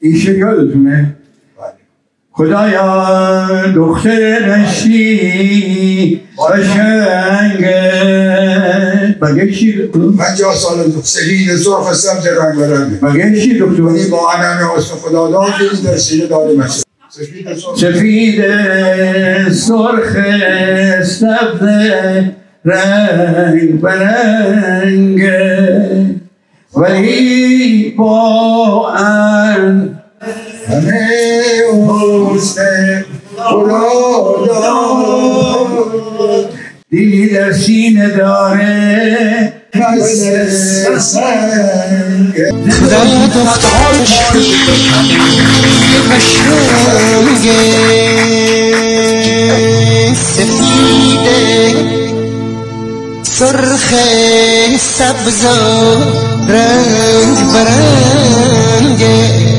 ایشه یادتونه؟ خدایا دختر نشتی قشنگه مگه چی دکتر؟ 50 سال سفید سرخ سبز رنگ برنگه مگه چی دکتر؟ این با انم حسن خدا داد این در سینه داده مشه سفید سرخ سبز رنگ برنگه ولی با همه حسن خدا داد دیلی در سینه داره مثل سنگ در دخترشی قشنگه سفیده سرخ سبز رنگ برنگه